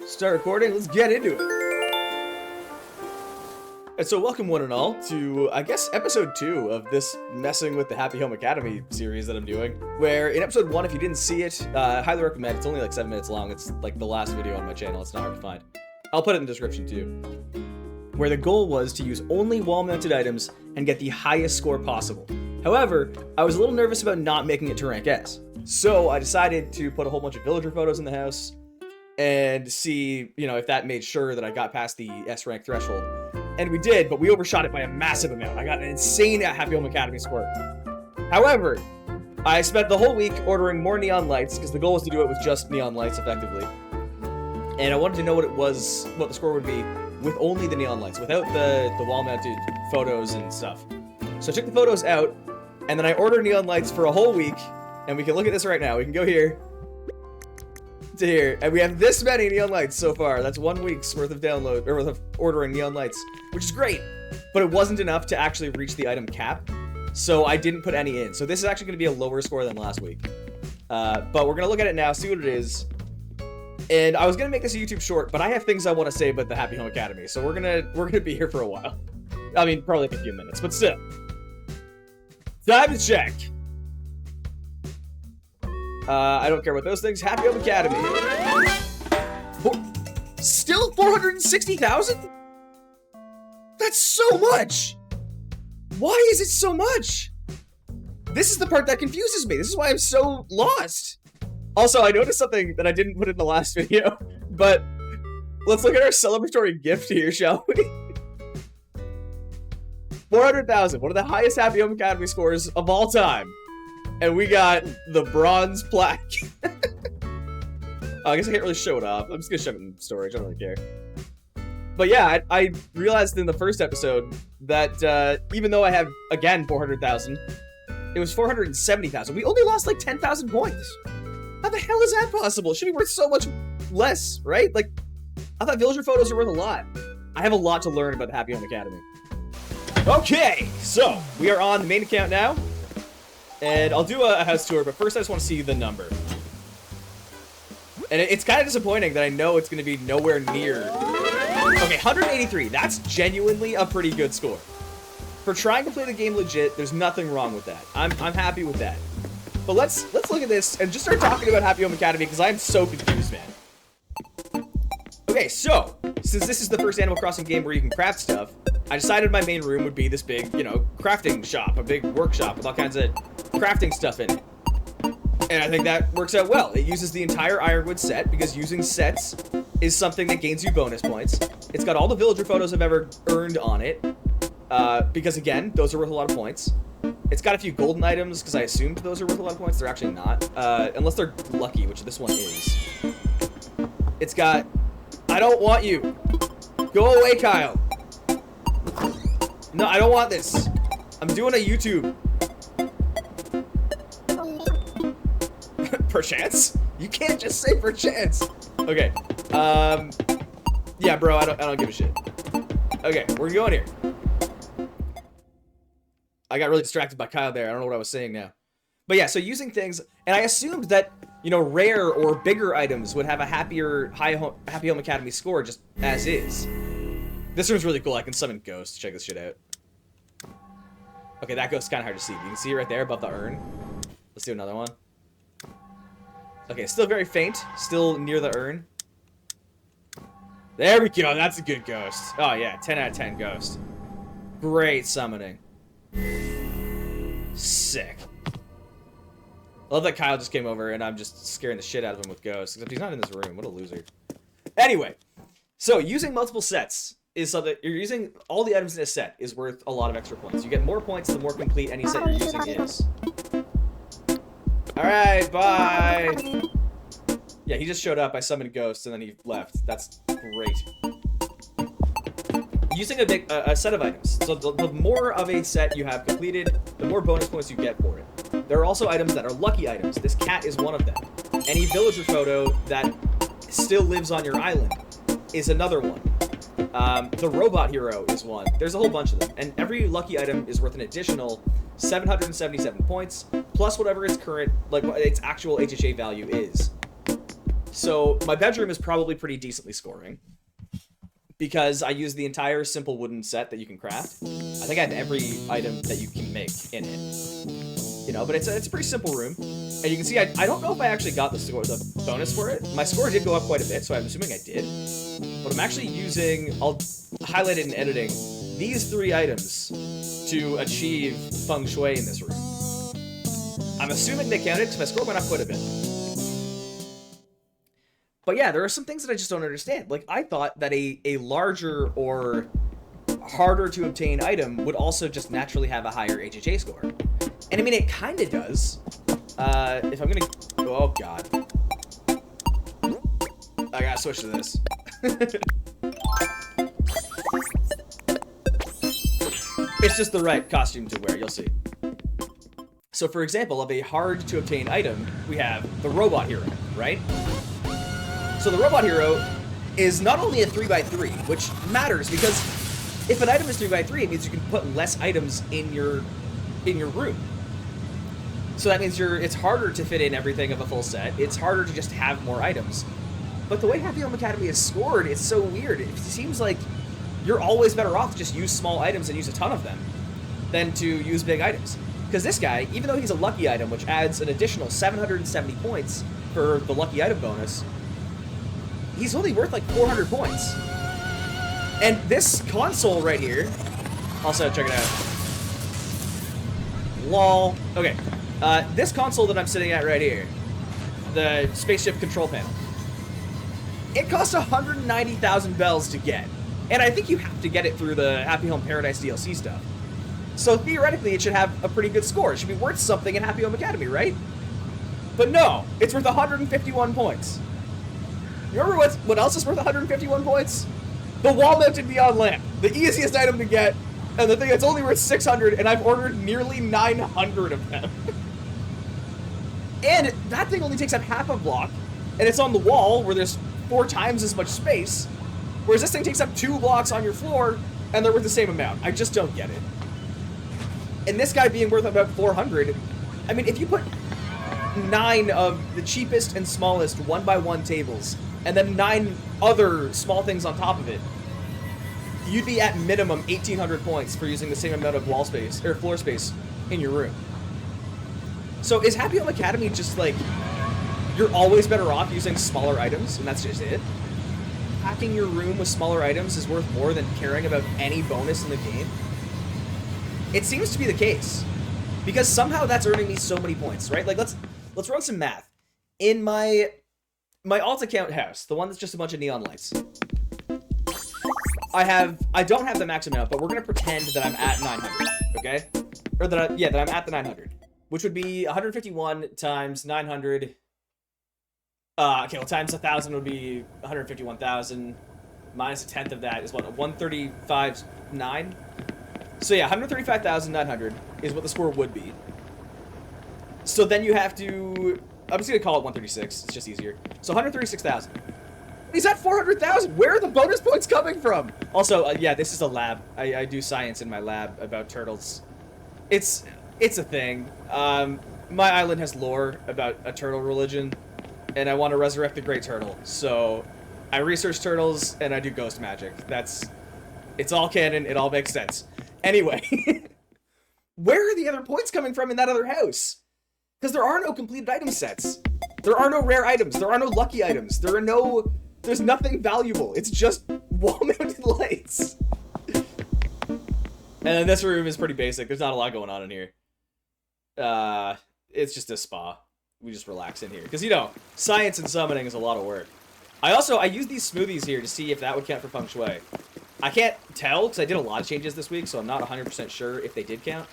Start recording, let's get into it. And so welcome one and all to, I guess, episode 2 of this Messing with the Happy Home Academy series that I'm doing. Where in episode 1, if you didn't see it, I highly recommend. It's only like 7 minutes long. It's like the last video on my channel. It's not hard to find. I'll put it in the description too. Where the goal was to use only wall-mounted items and get the highest score possible. However, I was a little nervous about not making it to rank S. So I decided to put a whole bunch of villager photos in the house and see, if that made sure that I got past the S rank threshold. And we did, but we overshot it by a massive amount. I got an insane Happy Home Academy score. However, I spent the whole week ordering more neon lights, because the goal was to do it with just neon lights, effectively. And I wanted to know what the score would be with only the neon lights, without the wall-mounted photos and stuff. So I took the photos out, and then I ordered neon lights for a whole week, and we can look at this right now. We can go here to here, and we have this many neon lights so far. That's 1 week's worth of download, or worth of ordering neon lights, which is great, but it wasn't enough to actually reach the item cap, so I didn't put any in. So this is actually going to be a lower score than last week, but we're going to look at it now, see what it is. And I was going to make this a YouTube short, but I have things I want to say about the Happy Home Academy, so we're gonna be here for a while. I mean, probably like a few minutes, but still. Time to check. I don't care about those things. Happy Home Academy. Still 460,000? That's so much! Why is it so much? This is the part that confuses me. This is why I'm so lost. Also, I noticed something that I didn't put in the last video, but let's look at our celebratory gift here, shall we? 400,000, one of the highest Happy Home Academy scores of all time. And we got the bronze plaque. I guess I can't really show it off. I'm just gonna shove it in storage, I don't really care. But yeah, I realized in the first episode that even though I have, again, 400,000, it was 470,000. We only lost like 10,000 points. How the hell is that possible? It should be worth so much less, right? Like, I thought villager photos are worth a lot. I have a lot to learn about the Happy Home Academy. Okay, so we are on the main account now. And I'll do a house tour, but first I just want to see the number. And it's kind of disappointing that I know it's going to be nowhere near. Okay, 183. That's genuinely a pretty good score. For trying to play the game legit, there's nothing wrong with that. I'm happy with that. But let's look at this and just start talking about Happy Home Academy, because I'm so confused, man. Okay, so since this is the first Animal Crossing game where you can craft stuff, I decided my main room would be this big, crafting shop, a big workshop with all kinds of crafting stuff in it. And I think that works out well. It uses the entire Ironwood set, because using sets is something that gains you bonus points. It's got all the villager photos I've ever earned on it, because again, those are worth a lot of points. It's got a few golden items, because I assumed those are worth a lot of points. They're actually not, unless they're lucky, which this one is. It's got, I don't want you. Go away, Kyle. No, I don't want this. I'm doing a YouTube. Perchance? You can't just say perchance. Okay. Yeah, bro, I don't give a shit. Okay, we're going here. I got really distracted by Kyle there. I don't know what I was saying now. But yeah, so using things, and I assumed that, rare or bigger items would have a Happy Home Academy score just as is. This room's really cool. I can summon ghosts. Check this shit out. Okay, that ghost's kind of hard to see. You can see it right there above the urn. Let's do another one. Okay, still very faint. Still near the urn. There we go. That's a good ghost. Oh, yeah. 10 out of 10 ghost. Great summoning. Sick. I love that Kyle just came over and I'm just scaring the shit out of him with ghosts. Except he's not in this room. What a loser. Anyway. So, using multiple sets is something. You're using all the items in a set is worth a lot of extra points. You get more points the more complete any set you're using is. Alright, bye! Yeah, he just showed up, I summoned ghosts, and then he left. That's great. Using a set of items. So the more of a set you have completed, the more bonus points you get for it. There are also items that are lucky items. This cat is one of them. Any villager photo that still lives on your island is another one. The robot hero is one. There's a whole bunch of them. And every lucky item is worth an additional 777 points, plus whatever its current, its actual HHA value is. So my bedroom is probably pretty decently scoring because I use the entire simple wooden set that you can craft. I think I have every item that you can make in it. You know, but it's a pretty simple room. And you can see, I don't know if I actually got the bonus for it. My score did go up quite a bit, so I'm assuming I did. But I'm actually using, I'll highlight it in editing, these 3 items to achieve feng shui in this room. I'm assuming they counted because my score went up quite a bit. But yeah, there are some things that I just don't understand. Like, I thought that a larger or harder to obtain item would also just naturally have a higher HHA score. And I mean, it kind of does. If I'm gonna... Oh, God. I gotta switch to this. It's just the right costume to wear, you'll see. So, for example, of a hard-to-obtain item, we have the Robot Hero, right? So the Robot Hero is not only a 3x3, which matters because if an item is 3x3, it means you can put less items in your room. So that means it's harder to fit in everything of a full set. It's harder to just have more items. But the way Happy Home Academy is scored, it's so weird. It seems like you're always better off to just use small items and use a ton of them than to use big items. Because this guy, even though he's a lucky item, which adds an additional 770 points for the lucky item bonus, he's only worth like 400 points. And this console right here, also check it out. Lol. Okay. This console that I'm sitting at right here, the spaceship control panel, it costs 190,000 bells to get. And I think you have to get it through the Happy Home Paradise DLC stuff. So theoretically, it should have a pretty good score. It should be worth something in Happy Home Academy, right? But no, it's worth 151 points. You remember what else is worth 151 points? The wall-mounted neon lamp. The easiest item to get, and the thing that's only worth 600, and I've ordered nearly 900 of them. And that thing only takes up half a block, and it's on the wall where there's 4 times as much space, whereas this thing takes up 2 blocks on your floor, and they're worth the same amount. I just don't get it. And this guy being worth about 400, I mean, if you put 9 of the cheapest and smallest 1x1 tables, and then 9 other small things on top of it, you'd be at minimum 1,800 points for using the same amount of wall space, or floor space, in your room. So is Happy Home Academy just like, you're always better off using smaller items, and that's just it? Packing your room with smaller items is worth more than caring about any bonus in the game? It seems to be the case. Because somehow that's earning me so many points, right? Like, let's run some math. In my alt account house, the one that's just a bunch of neon lights, I don't have the max amount, but we're gonna pretend that I'm at 900, okay? Or that I'm at the 900, which would be 151 times 900. Okay, well, times 1,000 would be 151,000. Minus a tenth of that is what, 135.9? So yeah, 135,900 is what the score would be. So then you have to, I'm just gonna call it 136, it's just easier. So 136,000. He's at 400,000. Where are the bonus points coming from? Also, yeah, this is a lab. I do science in my lab about turtles. It's a thing. My island has lore about a turtle religion, and I want to resurrect the great turtle. So I research turtles and I do ghost magic. It's all canon. It all makes sense. Anyway, where are the other points coming from in that other house? Because there are no completed item sets. There are no rare items. There are no lucky items. There's nothing valuable. It's just wall-mounted lights. And then this room is pretty basic. There's not a lot going on in here. It's just a spa. We just relax in here. Because, you know, science and summoning is a lot of work. I use these smoothies here to see if that would count for feng shui. I can't tell, because I did a lot of changes this week, so I'm not 100% sure if they did count.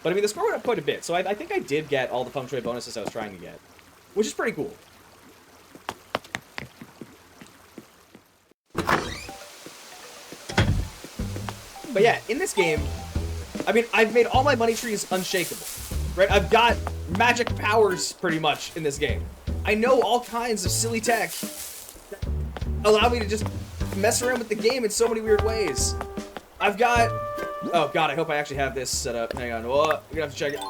But, I mean, the score went up quite a bit, so I think I did get all the feng shui bonuses I was trying to get. Which is pretty cool. But yeah, in this game, I mean, I've made all my money trees unshakable, right? I've got magic powers, pretty much, in this game. I know all kinds of silly tech that allow me to just mess around with the game in so many weird ways. I've got... Oh, God, I hope I actually have this set up. Hang on. Whoa, we're gonna have to check it.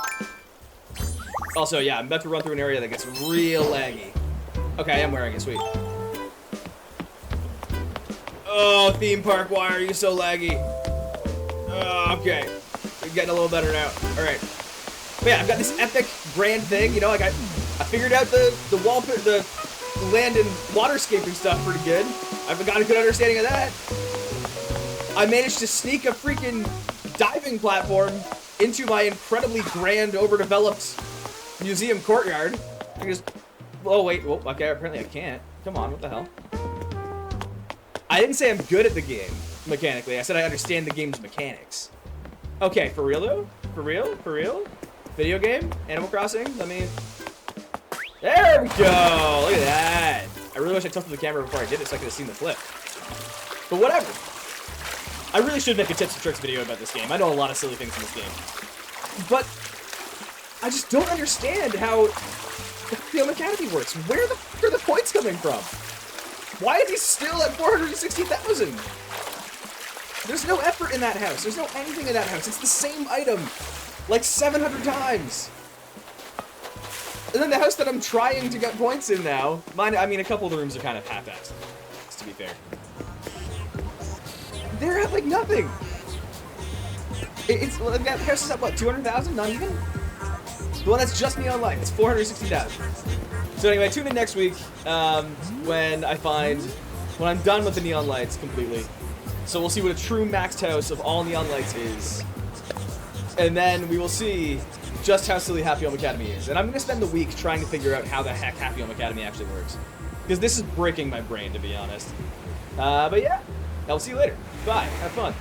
Also, yeah, I'm about to run through an area that gets real laggy. Okay, I am wearing it. Sweet. Oh, theme park, why are you so laggy? Okay. We're getting a little better now. Alright. But yeah, I've got this epic grand thing, you know, like I figured out the land and waterscaping stuff pretty good. I've got a good understanding of that. I managed to sneak a freaking diving platform into my incredibly grand, overdeveloped museum courtyard. I can just... Oh, wait. Oh, okay, apparently I can't. Come on, what the hell? I didn't say I'm good at the game, mechanically. I said I understand the game's mechanics. Okay, for real, though? For real? For real? Video game? Animal Crossing? Let me... There we go! Look at that! I really wish I tilted the camera before I did it so I could have seen the flip. But whatever. I really should make a tips and tricks video about this game. I know a lot of silly things in this game. But I just don't understand how the Film Academy works. Where the f are the points coming from? Why is he still at 460,000? There's no effort in that house. There's no anything in that house. It's the same item like 700 times. And then the house that I'm trying to get points in now, I mean, a couple of the rooms are kind of half-assed, to be fair. They're at, like, nothing. That house is at, what, 200,000? Not even? The one that's just Neon Light, it's 460,000. So anyway, tune in next week when I'm done with the Neon Lights completely. So we'll see what a true maxed house of all Neon Lights is. And then we will see just how silly Happy Home Academy is. And I'm going to spend the week trying to figure out how the heck Happy Home Academy actually works. Because this is breaking my brain, to be honest. But yeah, I'll see you later. Bye. Have fun.